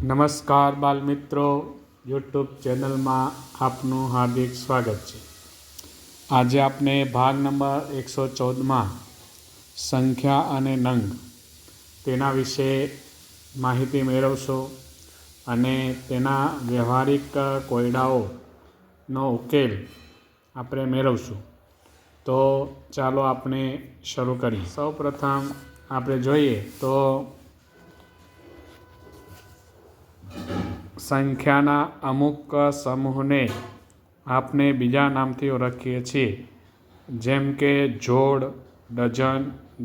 નમસ્કાર બાલમિત્રો, યુટ્યુબ ચેનલમાં આપનું હાર્દિક સ્વાગત છે। આજે આપણે ભાગ નંબર 114માં સંખ્યા અને નંગ તેના વિશે માહિતી મેળવશો અને તેના વ્યવહારિક કોયડાઓનો ઉકેલ આપણે મેળવશું। તો ચાલો આપણે શરૂ કરીએ। સૌપ્રથમ આપણે જોઈએ તો સંખ્યાના અમુક સમૂહને આપણે બીજા નામથી ઓળખીએ છીએ, જેમ કે જોડ, ડઝન,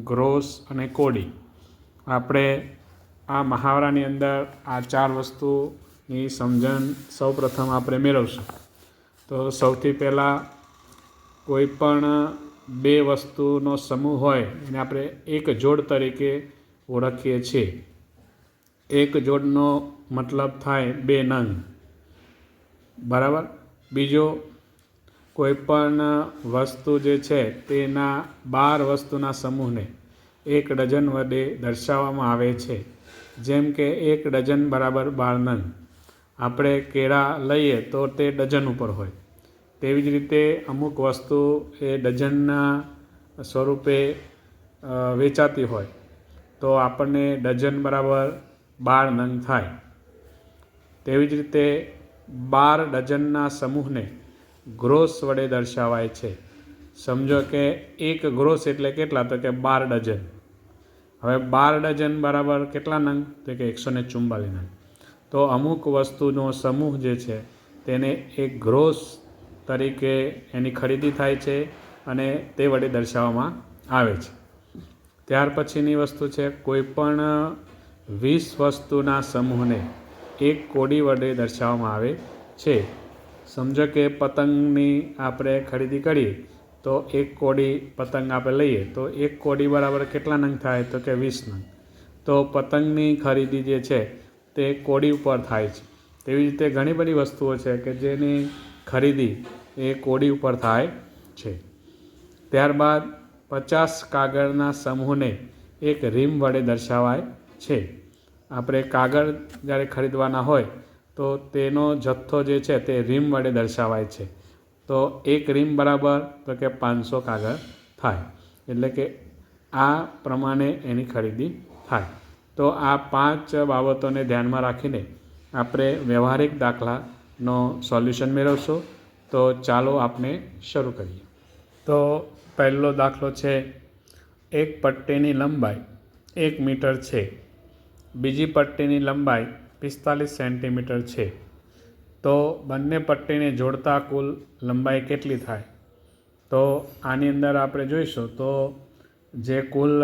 ગ્રોસ અને કોડી। આપણે આ મહાવરાની અંદર આ 4 વસ્તુની સમજણ સૌપ્રથમ આપણે મેળવશું। તો સૌથી પહેલાં કોઈ પણ 2 વસ્તુનો સમૂહ હોય એને આપણે એક જોડ તરીકે ઓળખીએ છીએ। એક જોડનો મતલબ થાય 2 નંગ, બરાબર। બીજો, કોઈ પણ વસ્તુ જે છે તેના 12 વસ્તુના સમૂહને 1 ડઝન વડે દર્શાવવામાં આવે છે, જેમ કે 1 ડઝન બરાબર 12 નંગ। આપણે કેળા લઈએ તો તે ડઝન ઉપર હોય, તેવી જ રીતે અમુક વસ્તુ એ ડઝનના સ્વરૂપે વેચાતી હોય તો આપણને ડઝન બરાબર 12 નંગ થાય। તેવી જ રીતે 12 ડઝનના સમૂહને ગ્રોસ વડે દર્શાવાય છે। સમજો કે 1 ગ્રોસ એટલે કેટલા, તો કે 12 ડઝન। હવે 12 ડઝન બરાબર કેટલા નંગ, તો કે 144 નંગ। તો અમુક વસ્તુનો સમૂહ જે છે તેને એક ગ્રોસ તરીકે એની ખરીદી થાય છે અને તે વડે દર્શાવવામાં આવે છે। ત્યાર પછીની વસ્તુ છે કોઈ પણ 20 વસ્તુના સમૂહને 1 કોડી વડે દર્શાવવામાં આવે છે। સમજો કે પતંગની આપણે ખરીદી કરીએ તો 1 કોડી પતંગ આપણે લઈએ તો 1 કોડી બરાબર કેટલા નંગ થાય, તો કે 20 નંગ। તો પતંગની ખરીદી જે છે તે કોડી ઉપર થાય છે। તેવી રીતે ઘણી બધી વસ્તુઓ છે કે જેની ખરીદી એ કોડી ઉપર થાય છે। ત્યારબાદ 50 કાગળના સમૂહને 1 રીમ વડે દર્શાવાય છે। આપણે કાગળ જ્યારે ખરીદવાના હોય તો તેનો જથ્થો જે છે તે રીમ વડે દર્શાવાય છે। તો 1 રીમ બરાબર તો કે 500 કાગળ થાય, એટલે કે આ પ્રમાણે એની ખરીદી થાય। તો આ 5 બાબતોને ધ્યાનમાં રાખીને આપણે વ્યવહારિક દાખલાનો સોલ્યુશન મેળવશું। તો ચાલો આપણે શરૂ કરીએ। તો પહેલો દાખલો છે, એક પટ્ટીની લંબાઈ 1 મીટર છે, બીજી પટ્ટીની લંબાઈ 45 સેન્ટીમીટર છે, તો બંને પટ્ટીને જોડતા કુલ લંબાઈ કેટલી થાય? તો આની અંદર આપણે જોઈશું તો જે કુલ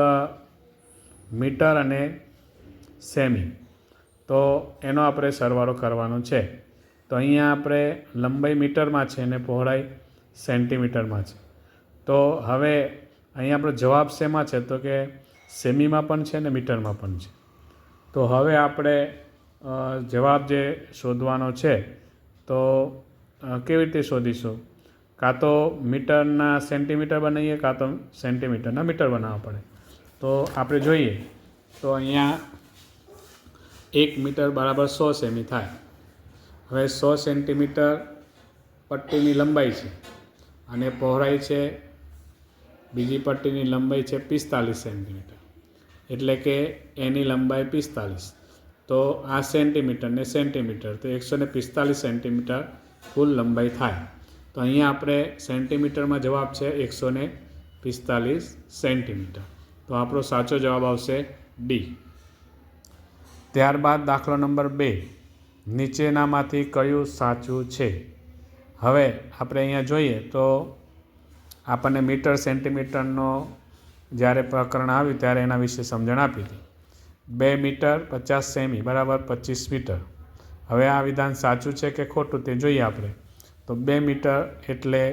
મીટર અને સેમી, તો એનો આપણે સરવાળો કરવાનો છે। તો અહીંયા આપણે લંબાઈ મીટરમાં છે અને પહોળાઈ સેન્ટીમીટરમાં છે। તો હવે અહીંયા આપણો જવાબ શેમાં છે, તો કે સેમીમાં પણ છે ને મીટરમાં પણ છે। તો હવે આપણે જવાબ જે શોધવાનો છે તો કેવી રીતે શોધીશું? કાં તો મીટરના સેન્ટીમીટર બનાવીએ, કાં તો સેન્ટીમીટરના મીટર બનાવવા પડે। તો આપણે જોઈએ તો અહીંયા 1 મીટર બરાબર 100 સેમી થાય। હવે 100 સેન્ટીમીટર પટ્ટીની લંબાઈ છે અને પહોળાઈ છે, બીજી પટ્ટીની લંબાઈ છે 45 સેન્ટીમીટર, એટલે કે એની લંબાઈ 45। તો આ સેન્ટીમીટર ને સેન્ટીમીટર, તો 145 સેન્ટીમીટર કુલ લંબાઈ થાય। તો અહીંયા આપણે સેન્ટીમીટરમાં જવાબ છે 145 સેન્ટીમીટર। તો આપણો સાચો જવાબ આવશે ડી। ત્યારબાદ દાખલો નંબર 2, નીચેનામાંથી કયું સાચું છે? હવે આપણે અહીંયા જોઈએ તો આપણને મીટર સેન્ટીમીટરનો જ્યારે પ્રકરણ આવ્યું ત્યારે એના વિશે સમજણ આપી હતી। 2 મીટર 50 સેમી બરાબર 25 મીટર। હવે આ વિધાન સાચું છે કે ખોટું તે જોઈએ આપણે। તો 2 મીટર એટલે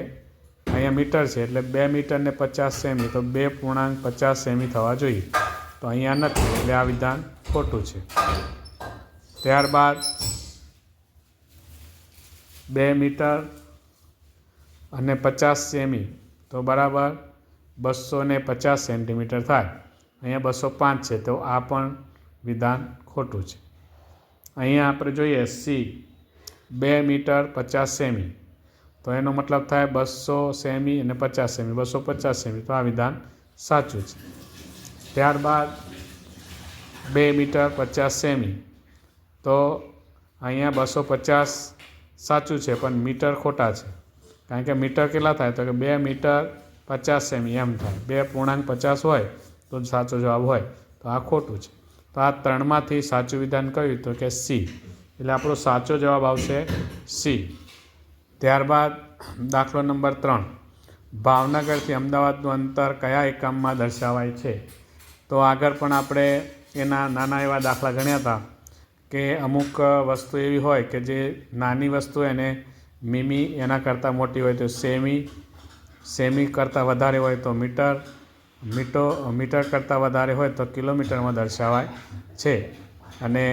અહીંયા મીટર છે એટલે 2 મીટર ને 50 સેમી, તો 2.50 સેમી થવા જોઈએ। તો અહીંયા નથી એટલે આ વિધાન ખોટું છે। ત્યારબાદ 2 મીટર અને 50 સેમી તો બરાબર 250 સેન્ટીમીટર થાય। અહીંયા 205 છે, તો આ પણ વિધાન ખોટું છે। અહીંયા આપણે જોઈએ સી 2 મીટર 50 સેમી, તો એનો મતલબ થાય 200 સેમી અને 50 સેમી, 250 સેમી. તો આ વિધાન સાચું છે. ત્યારબાદ 2 મીટર 50 સેમી, તો અહીંયા 250 સાચું છે પણ મીટર ખોટા છે, કારણ કે મીટર કેટલા થાય તો કે 2 મીટર 50 સેમી એમ થાય. 2.50 હોય તો સાચો જવાબ હોય, તો આ ખોટું છે. તો આ 3માંથી સાચું વિધાન કયું તો કે સી, એટલે આપણો સાચો જવાબ આવશે સી. ત્યારબાદ દાખલો નંબર 3, ભાવનગરથી અમદાવાદનું અંતર કયા એકમમાં દર્શાવાય છે? તો આગળ પણ આપણે એના નાના એવા દાખલા ગણ્યા હતા કે અમુક વસ્તુ એવી હોય કે જે નાની વસ્તુ એને મીમી, એના કરતાં મોટી હોય તો સેમી, સેમી કરતાં વધારે હોય તો મીટર, મીટર કરતાં વધારે હોય તો કિલોમીટરમાં દર્શાવાય છે. અને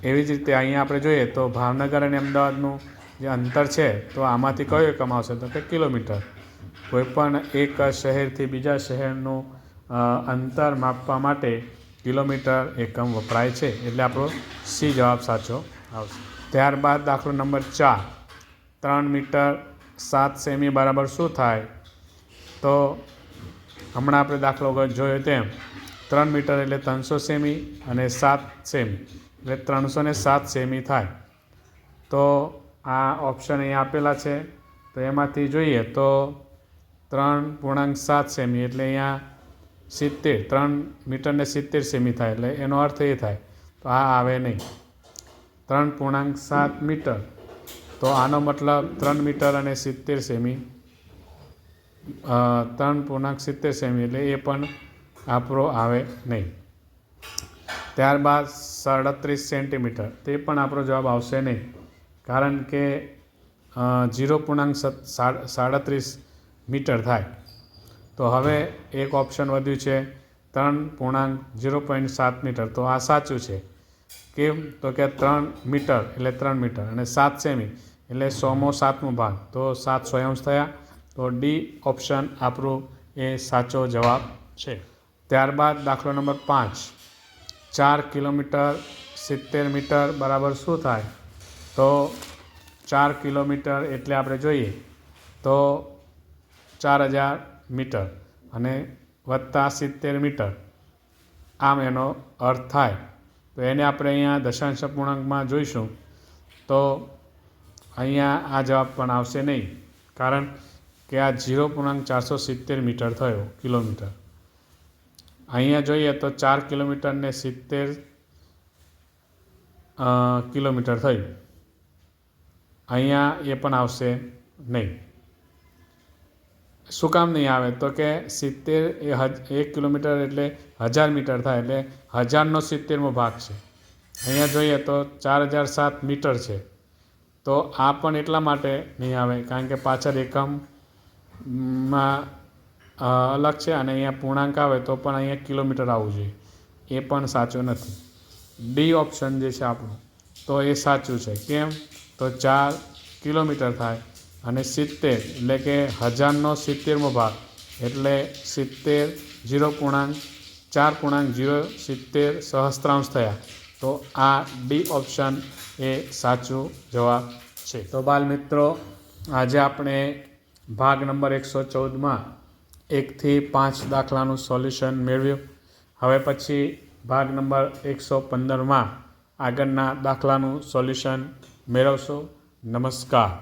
એવી જ રીતે અહીંયા આપણે જોઈએ તો ભાવનગર અને અમદાવાદનું જે અંતર છે તો આમાંથી કયો એકમ આવશે તો કે કિલોમીટર. કોઈપણ એક શહેરથી બીજા શહેરનું અંતર માપવા માટે કિલોમીટર એકમ વપરાય છે, એટલે આપણો સી જવાબ સાચો આવશે. ત્યારબાદ દાખલો નંબર 4, 3 મીટર 7 સેમી બરાબર શું થાય? તો હમણાં આપણે દાખલો જોયો તેમ 3 મીટર એટલે 300 સેમી અને 7 સેમી એટલે 307 સેમી થાય. તો આ ઓપ્શન અહીંયા આપેલા છે, તો એમાંથી જોઈએ તો 3.7 સેમી એટલે અહીંયા 70, 3 મીટરને 70 સેમી થાય, એટલે એનો અર્થ એ થાય તો આ આવે નહીં. 3.7 મીટર, તો આનો મતલબ 3 મીટર અને 70 સેમી, 3.70 સેમી એટલે એ પણ આપણો આવે નહીં. ત્યારબાદ 37 સેન્ટીમીટર, તે પણ આપણો જવાબ આવશે નહીં, કારણ કે 0.37 મીટર થાય. તો હવે એક ઓપ્શન વધ્યું છે 0.7 મીટર, તો આ સાચું છે. કેમ તો કે 3 મીટર એટલે 3 મીટર અને 7 સેમી એટલે 100/7 ભાગ, તો 7 100 થયા. તો ડી ઓપ્શન આપણું એ સાચો જવાબ છે. ત્યારબાદ દાખલો નંબર 5, 4 કિલોમીટર 70 મીટર બરાબર શું થાય? તો 4 કિલોમીટર એટલે આપણે જોઈએ તો 4000 મીટર અને વત્તા 70 મીટર, આમ એનો અર્થ થાય. તો એને આપણે અહીંયા દશાંશ અપૂર્ણાંકમાં જોઈશું તો અહીંયા આ જવાબ પણ આવશે નહીં, કારણ કે આ 0.470 મીટર થયો કિલોમીટર. અહીંયા જોઈએ તો 4 કિલોમીટરને 70 કિલોમીટર થયું, અહીંયા એ પણ આવશે નહીં. શું કામ નહીં આવે તો કે 70 એ 1 કિલોમીટર એટલે 1000 મીટર થાય, એટલે 1000નો 70મો ભાગ છે. અહીંયા જોઈએ તો 4007 મીટર છે, તો આ પણ એટલા માટે નહીં આવે કારણ કે પાછળ એકમમાં અલગ છે અને અહીંયા પૂર્ણાંક આવે તો પણ અહીંયા કિલોમીટર આવવું જોઈએ, એ પણ સાચું નથી. ડી ઓપ્શન જે છે આપણું તો એ સાચું છે. કેમ તો 4 કિલોમીટર થાય અને 70 એટલે કે 1000નો 70મો ભાગ એટલે 70 4.070 સહસ્ત્રાંશ થયા. તો આ ડી ઓપ્શન એ સાચું જવાબ છે. તો બાલ મિત્રો, આજે આપણે ભાગ નંબર 114માં 1 થી 5 દાખલાનું સોલ્યુશન મેળવ્યું. હવે પછી ભાગ નંબર 115માં આગળના દાખલાનું સોલ્યુશન મેળવશો. નમસ્કાર.